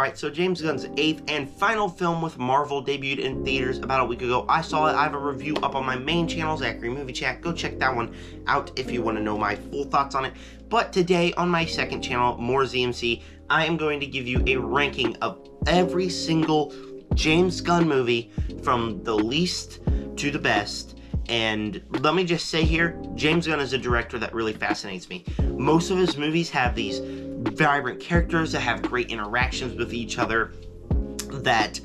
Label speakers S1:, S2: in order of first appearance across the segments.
S1: Alright, so James Gunn's 8th and final film with Marvel debuted in theaters about a week ago. I saw it. I have a review up on my main channel, Zachary Movie Chat. Go check that one out if you want to know my full thoughts on it. But today, on my second channel, More ZMC, I am going to give you a ranking of every single James Gunn movie from the least to the best. And let me just say here, James Gunn is a director that really fascinates me. Most of his movies have these vibrant characters that have great interactions with each other, that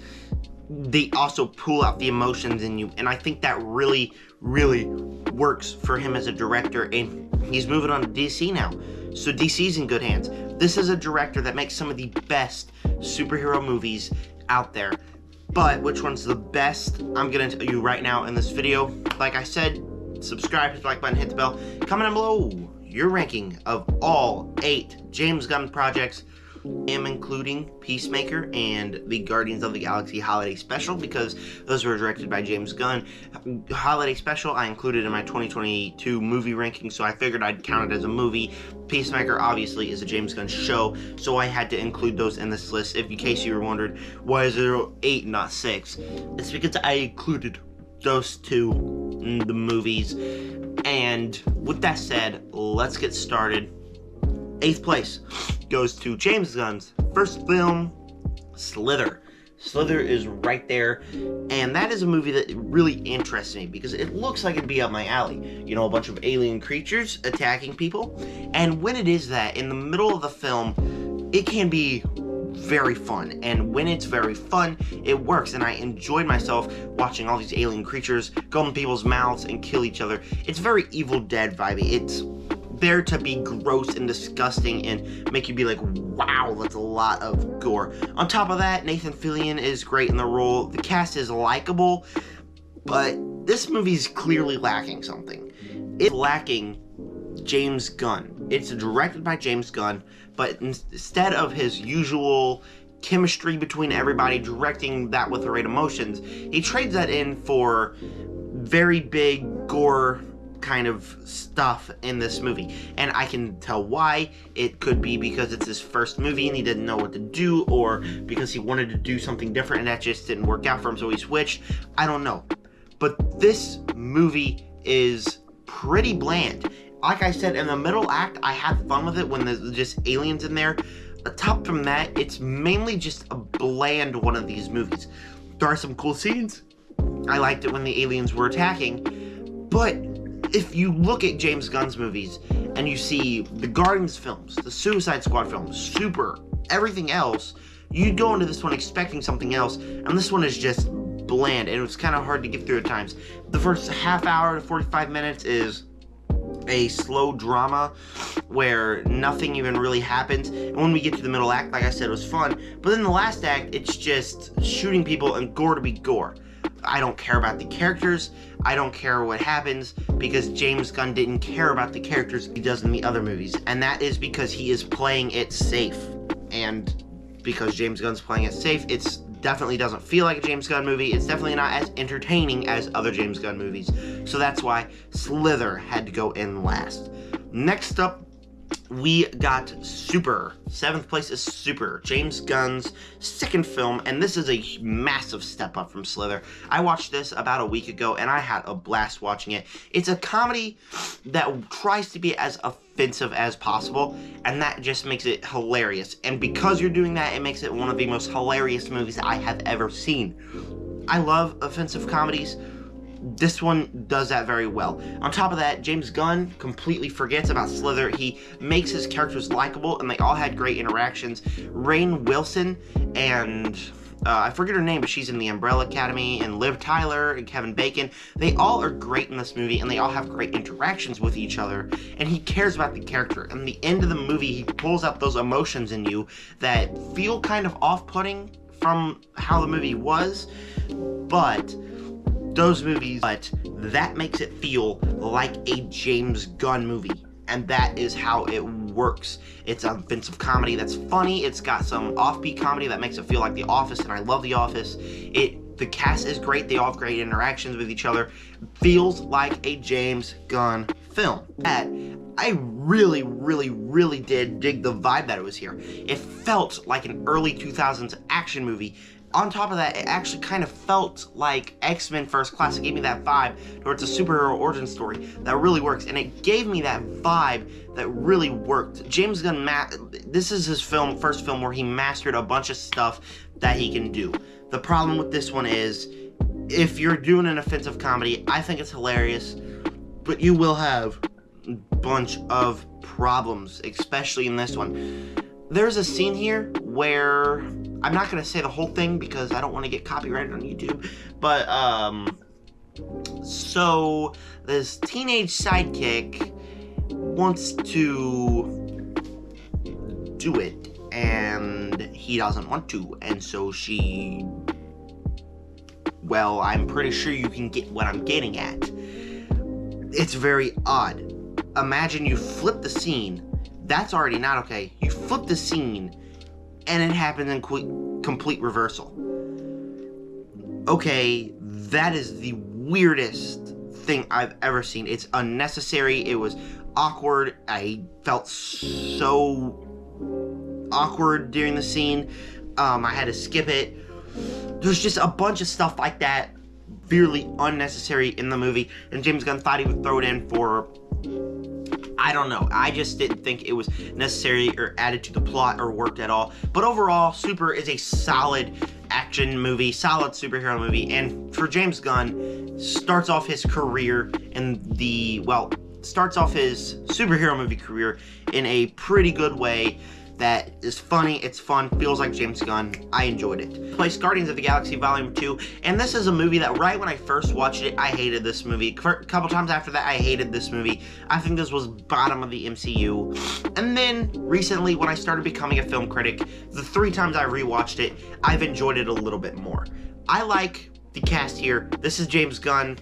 S1: they also pull out the emotions in you, and I think that really works for him as a director. And he's moving on to DC now, so DC's in good hands. This is a director that makes some of the best superhero movies out there. But which one's the best, I'm gonna tell you right now in this video. Like I said, subscribe, hit the like button, hit the bell. Comment down below your ranking of all 8 James Gunn projects. I'm including Peacemaker and the Guardians of the Galaxy Holiday Special because those were directed by James Gunn. Holiday Special I included in my 2022 movie ranking, so I figured I'd count it as a movie. Peacemaker obviously is a James Gunn show, so I had to include those in this list. If in case you were wondering, why is there 8 not 6? It's because I included those 2 in the movies. And with that said, let's get started. 8th place goes to James Gunn's first film, Slither. Slither is right there, and that is a movie that really interests me because it looks like it'd be up my alley. You know, a bunch of alien creatures attacking people, and when it is that, in the middle of the film, it can be very fun, and when it's very fun, it works, and I enjoyed myself watching all these alien creatures go in people's mouths and kill each other. It's very Evil Dead vibey. It's there to be gross and disgusting and make you be like, wow, that's a lot of gore. On top of that, Nathan Fillion is great in the role. The cast is likable, but this movie's clearly lacking something. It's lacking James Gunn. It's directed by James Gunn, but instead of his usual chemistry between everybody, directing that with the right emotions, he trades that in for very big gore kind of stuff in this movie. And I can tell why. It could be because it's his first movie and he didn't know what to do, or because he wanted to do something different and that just didn't work out for him, so he switched. I don't know. But this movie is pretty bland. Like I said, in the middle act, I had fun with it when there's just aliens in there. Apart from that, it's mainly just a bland one of these movies. There are some cool scenes. I liked it when the aliens were attacking, but if you look at James Gunn's movies and you see the Guardians films, the Suicide Squad films, Super, everything else, you'd go into this one expecting something else, and this one is just bland, and it's kind of hard to get through at times. The first half hour to 45 minutes is a slow drama where nothing even really happens, and when we get to the middle act, like I said, it was fun, but then the last act, it's just shooting people and gore to be gore. I don't care about the characters, I don't care what happens, because James Gunn didn't care about the characters he does in the other movies, and that is because he is playing it safe. And because James Gunn's playing it safe, it definitely doesn't feel like a James Gunn movie. It's definitely not as entertaining as other James Gunn movies, so that's why Slither had to go in last. Next up, we got Super. 7th place is Super, James Gunn's second film, and this is a massive step up from Slither. I watched this about a week ago, and I had a blast watching it. It's a comedy that tries to be as offensive as possible, and that just makes it hilarious. And because you're doing that, it makes it one of the most hilarious movies I have ever seen. I love offensive comedies. This one does that very well. On top of that, James Gunn completely forgets about Slither. He makes his characters likable, and they all had great interactions. Rainn Wilson and I forget her name, but she's in The Umbrella Academy, and Liv Tyler and Kevin Bacon. They all are great in this movie, and they all have great interactions with each other, and he cares about the character. And the end of the movie, he pulls out those emotions in you that feel kind of off-putting from how the movie was, but that makes it feel like a James Gunn movie, and that is how it works. It's an offensive comedy that's funny. It's got some offbeat comedy that makes it feel like The Office, and I love The Office. The cast is great. They all have great interactions with each other. Feels like a James Gunn film. I really, really, really did dig the vibe that it was here. It felt like an early 2000s action movie. On top of that, it actually kind of felt like X-Men First Class. It gave me that vibe where it's a superhero origin story that really works, and it gave me that vibe that really worked. James Gunn, this is his first film where he mastered a bunch of stuff that he can do. The problem with this one is, if you're doing an offensive comedy, I think it's hilarious, but you will have a bunch of problems, especially in this one. There's a scene here where, I'm not going to say the whole thing because I don't want to get copyrighted on YouTube, but, so, this teenage sidekick wants to do it, and he doesn't want to, and so she, well, I'm pretty sure you can get what I'm getting at. It's very odd. Imagine you flip the scene. That's already not okay. You flip the scene, and it happens in complete reversal. Okay, that is the weirdest thing I've ever seen. It's unnecessary. It was awkward. I felt so awkward during the scene. I had to skip it. There's just a bunch of stuff like that, really unnecessary in the movie, and James Gunn thought he would throw it in for, I don't know. I just didn't think it was necessary or added to the plot or worked at all. But overall, Super is a solid action movie, solid superhero movie, and for James Gunn, starts off his career in the, well, starts off his superhero movie career in a pretty good way. That is funny, it's fun, feels like James Gunn. I enjoyed it. Placed Guardians of the Galaxy Volume 2, and this is a movie that right when I first watched it, I hated this movie. A couple times after that, I hated this movie. I think this was bottom of the MCU. And then, recently, when I started becoming a film critic, the 3 times I rewatched it, I've enjoyed it a little bit more. I like the cast here. This is James Gunn.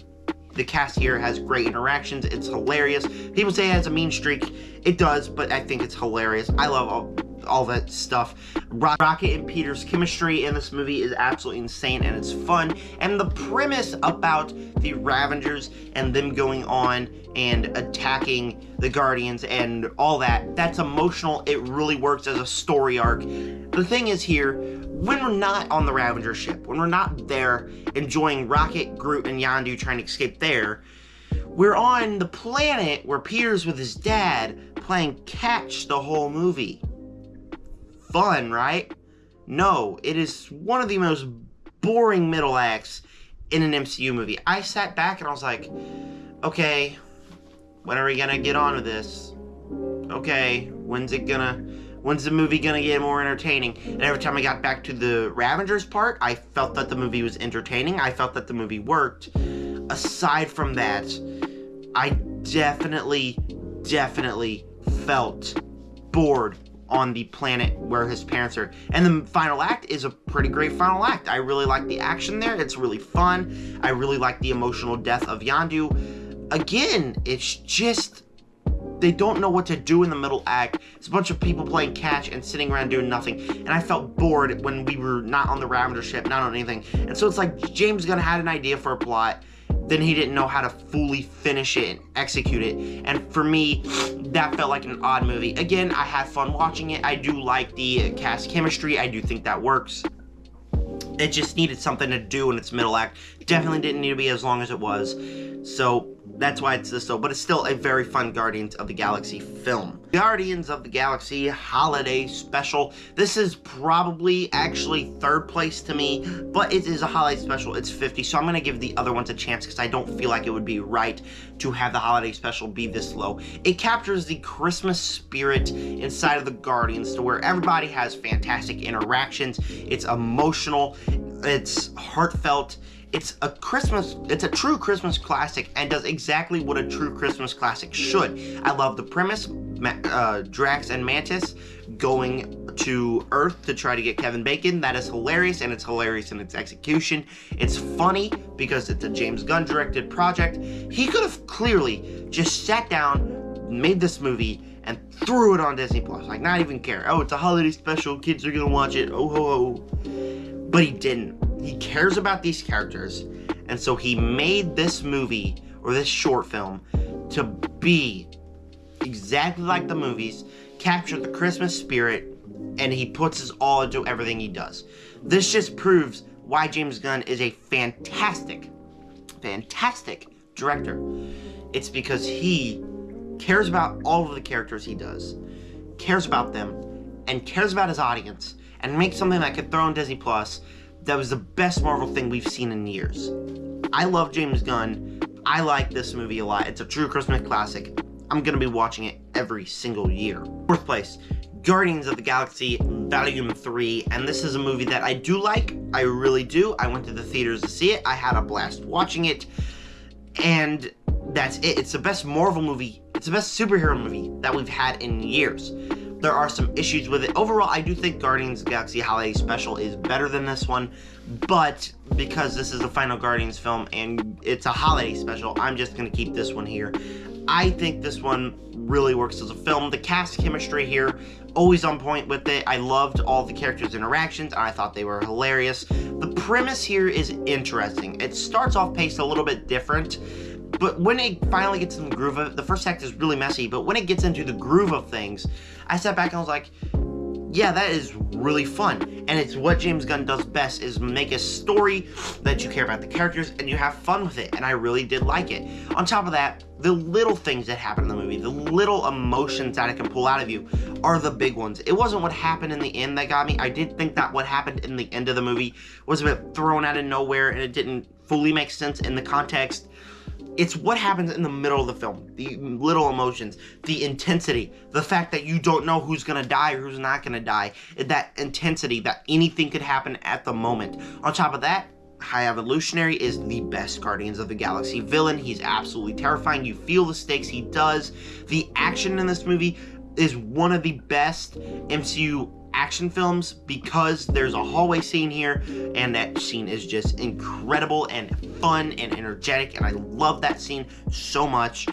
S1: The cast here has great interactions. It's hilarious. People say it has a mean streak. It does, but I think it's hilarious. I love all that stuff. Rocket and Peter's chemistry in this movie is absolutely insane, and it's fun. And the premise about the Ravengers and them going on and attacking the Guardians and all that, that's emotional. It really works as a story arc. The thing is here, when we're not on the Ravager ship, when we're not there enjoying Rocket, Groot, and Yondu trying to escape there, we're on the planet where Peter's with his dad playing catch the whole movie. Fun, right? No, it is one of the most boring middle acts in an MCU movie. I sat back and I was like, okay, when are we gonna get on with this? Okay, when's the movie gonna get more entertaining? And every time I got back to the Ravengers part, I felt that the movie was entertaining. I felt that the movie worked. Aside from that, I definitely felt bored on the planet where his parents are. And the final act is a pretty great final act. I really like the action there. It's really fun. I really like the emotional death of Yondu. Again, it's just, they don't know what to do in the middle act. It's a bunch of people playing catch and sitting around doing nothing. And I felt bored when we were not on the Ravager ship, not on anything. And so it's like James Gunn had an idea for a plot, then he didn't know how to fully finish it and execute it. And for me, that felt like an odd movie. Again, I had fun watching it. I do like the cast chemistry. I do think that works. It just needed something to do in its middle act. Definitely didn't need to be as long as it was. So that's why it's this low, but it's still a very fun Guardians of the Galaxy film. Guardians of the Galaxy Holiday Special. This is probably actually third place to me, but it is a holiday special. It's 50, so I'm going to give the other ones a chance because I don't feel like it would be right to have the holiday special be this low. It captures the Christmas spirit inside of the Guardians to where everybody has fantastic interactions. It's emotional. It's heartfelt. It's a true Christmas classic and does exactly what a true Christmas classic should. I love the premise, Drax and Mantis going to Earth to try to get Kevin Bacon. That is hilarious, and it's hilarious in its execution. It's funny because it's a James Gunn directed project. He could have clearly just sat down, made this movie, and threw it on Disney Plus. Like, not even care. Oh, it's a holiday special, kids are gonna watch it, oh ho ho. But he didn't. He cares about these characters, and so he made this movie, or this short film, to be exactly like the movies, captured the Christmas spirit, and he puts his all into everything he does. This just proves why James Gunn is a fantastic director. It's because he cares about all of the characters he does, cares about them, and cares about his audience, and makes something that could throw on Disney Plus that was the best Marvel thing we've seen in years. I love James Gunn. I like this movie a lot. It's a true Christmas classic. I'm gonna be watching it every single year. Fourth place, Guardians of the Galaxy Volume 3, and this is a movie that I do like. I really do. I went to the theaters to see it. I had a blast watching it, and that's it. It's the best Marvel movie. It's the best superhero movie that we've had in years. There are some issues with it. Overall, I do think Guardians of the Galaxy Holiday Special is better than this one, but because this is the final Guardians film and it's a holiday special, I'm just going to keep this one here. I think this one really works as a film. The cast chemistry here, always on point with it. I loved all the characters' interactions, and I thought they were hilarious. The premise here is interesting. It starts off paced a little bit different, but when it finally gets in the groove of it, the first act is really messy, but when it gets into the groove of things, I sat back and I was like, yeah, that is really fun. And it's what James Gunn does best, is make a story that you care about the characters and you have fun with it, and I really did like it. On top of that, the little things that happen in the movie, the little emotions that it can pull out of you are the big ones. It wasn't what happened in the end that got me. I did think that what happened in the end of the movie was a bit thrown out of nowhere and it didn't fully make sense in the context. It's what happens in the middle of the film, the little emotions, the intensity, the fact that you don't know who's gonna die or who's not gonna die, that intensity that anything could happen at the moment. On top of that, High Evolutionary is the best Guardians of the Galaxy villain. He's absolutely terrifying. You feel the stakes he does. The action in this movie is one of the best MCU action films because there's a hallway scene here, and that scene is just incredible and fun and energetic, and I love that scene so much.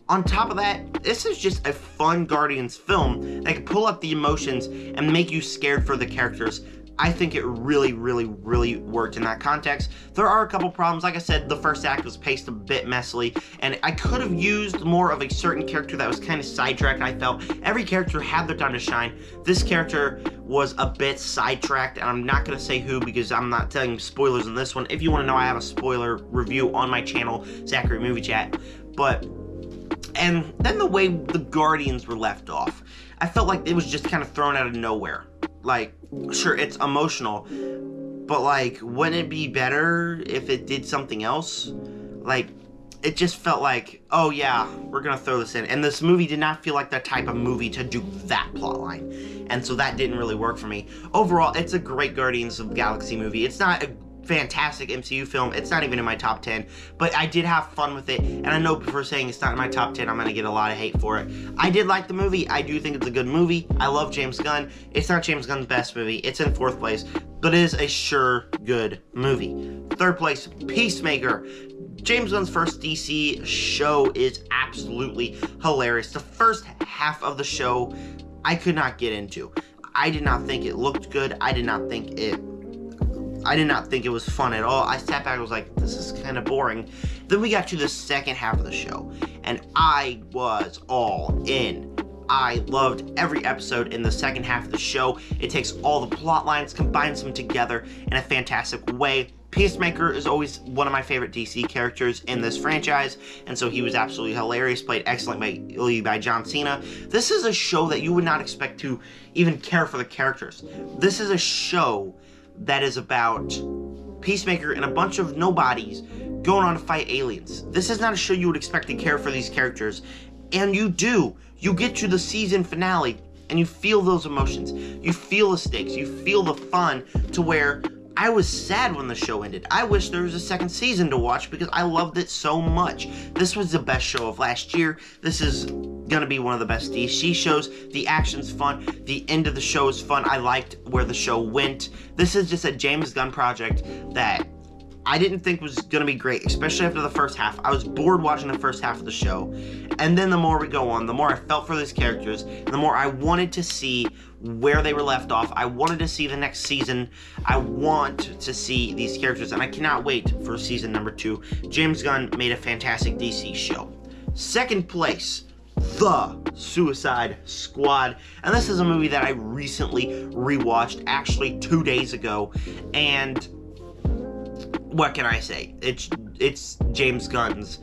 S1: On top of that, this is just a fun Guardians film that can pull up the emotions and make you scared for the characters. I think it really, really, really worked in that context. There are a couple problems. Like I said, the first act was paced a bit messily, and I could have used more of a certain character that was kind of sidetracked. I felt every character had their time to shine. This character was a bit sidetracked, and I'm not going to say who because I'm not telling you spoilers in this one. If you want to know, I have a spoiler review on my channel, Zachary Movie Chat. And then the way the Guardians were left off, I felt like it was just kind of thrown out of nowhere. Like, sure, it's emotional, but like, wouldn't it be better if it did something else? Like, it just felt like, oh yeah, we're gonna throw this in. And this movie did not feel like that type of movie to do that plotline. And so that didn't really work for me. Overall, it's a great Guardians of the Galaxy movie. It's not a fantastic MCU film. It's not even in my top 10, but I did have fun with it, and I know for saying it's not in my top 10, I'm gonna get a lot of hate for it. I did like the movie. I do think it's a good movie. I love James Gunn. It's not James Gunn's best movie. It's in 4th place, but it is a sure good movie. 3rd place, Peacemaker. James Gunn's first DC show is absolutely hilarious. The first half of the show, I could not get into. I did not think it looked good. I did not think it was fun at all. I sat back and was like, this is kind of boring. Then we got to the second half of the show, and I was all in. I loved every episode in the second half of the show. It takes all the plot lines, combines them together in a fantastic way. Peacemaker is always one of my favorite DC characters in this franchise, and so he was absolutely hilarious, played excellently by John Cena. This is a show that you would not expect to even care for the characters. This is a show that is about Peacemaker and a bunch of nobodies going on to fight aliens. This is not a show you would expect to care for these characters, and you do. You get to the season finale, and you feel those emotions. You feel the stakes. You feel the fun to where I was sad when the show ended. I wish there was a second season to watch because I loved it so much. This was the best show of last year. This is gonna be one of the best DC shows. The action's fun. The end of the show is fun. I liked where the show went. This is just a James Gunn project that I didn't think was gonna be great, especially after the first half. I was bored watching the first half of the show. And then the more we go on, the more I felt for these characters, and the more I wanted to see where they were left off. I wanted to see the next season. I want to see these characters, and I cannot wait for season number 2. James Gunn made a fantastic DC show. 2nd place, The Suicide Squad. And this is a movie that I recently rewatched, actually 2 days ago, and what can I say? It's James Gunn's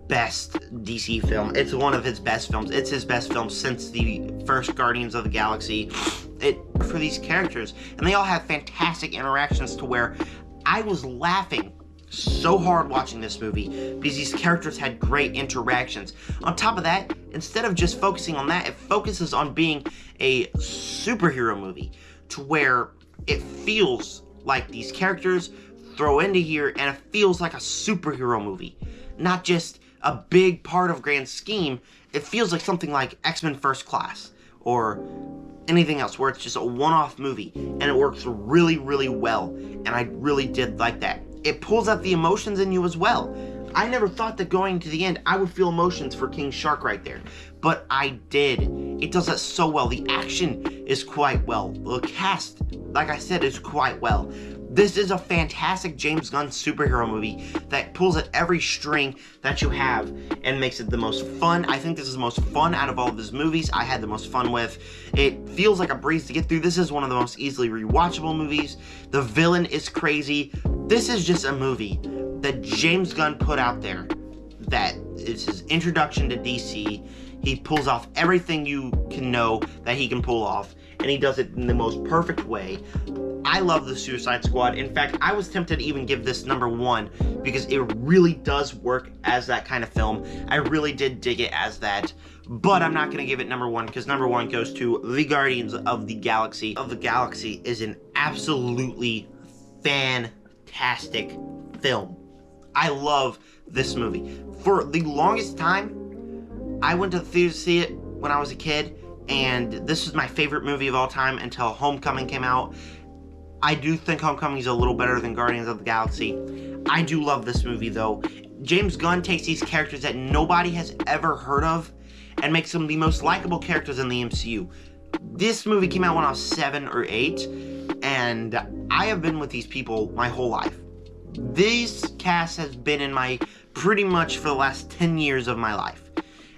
S1: best DC film. It's one of his best films. It's his best film since the first Guardians of the Galaxy. For these characters, and they all have fantastic interactions to where I was laughing so hard watching this movie because these characters had great interactions. On top of that, instead of just focusing on that, it focuses on being a superhero movie to where it feels like these characters throw into here and it feels like a superhero movie, not just a big part of grand scheme. It feels like something like X-Men First Class or anything else where it's just a one-off movie, and it works really, really well, and I really did like that. It pulls out the emotions in you as well. I never thought that going to the end I would feel emotions for King Shark right there, but I did. It does that so well. The action is quite well. The cast, like I said, is quite well. This is a fantastic James Gunn superhero movie that pulls at every string that you have and makes it the most fun. I think this is the most fun out of all of his movies. I had the most fun with. It feels like a breeze to get through. This is one of the most easily rewatchable movies. The villain is crazy. This is just a movie that James Gunn put out there that is his introduction to DC. He pulls off everything you can know that he can pull off, and he does it in the most perfect way. I love the Suicide Squad. In fact, I was tempted to even give this #1 because it really does work as that kind of film. I really did dig it as that, but I'm not going to give it #1 because #1 goes to The Guardians of the Galaxy. Is an absolutely fantastic film. I love this movie. For the longest time, I went to the theater to see it when I was a kid, and this was my favorite movie of all time until Homecoming came out. I do think Homecoming is a little better than Guardians of the Galaxy. I do love this movie, though. James Gunn takes these characters that nobody has ever heard of and makes them the most likable characters in the MCU. This movie came out when I was 7 or 8, and I have been with these people my whole life. This cast has been in my pretty much for the last 10 years of my life.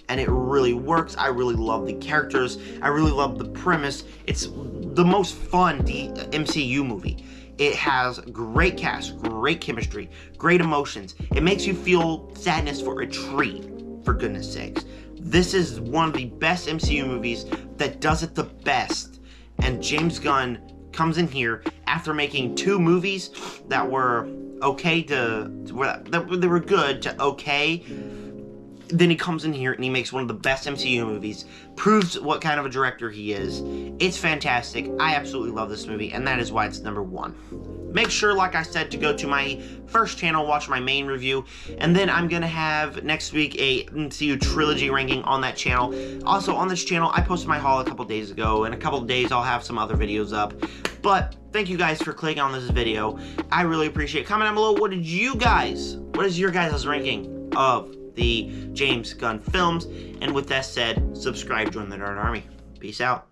S1: And it really works. I really love the characters. I really love the premise. It's the most fun MCU movie. It has great cast, great chemistry, great emotions. It makes you feel sadness for a tree, for goodness sakes. This is one of the best MCU movies that does it the best. And James Gunn comes in here after making 2 movies that were okay they were good to okay. Then he comes in here and he makes one of the best MCU movies, proves what kind of a director he is. It's fantastic. I absolutely love this movie, and that is why it's #1. Make sure, like I said, to go to my first channel, watch my main review, and then I'm going to have next week a MCU trilogy ranking on that channel. Also, on this channel, I posted my haul a couple days ago. In a couple of days, I'll have some other videos up. But thank you guys for clicking on this video. I really appreciate it. Comment down below, what is your guys' ranking of the James Gunn films? And with that said, subscribe, join the Nerd Army. Peace out.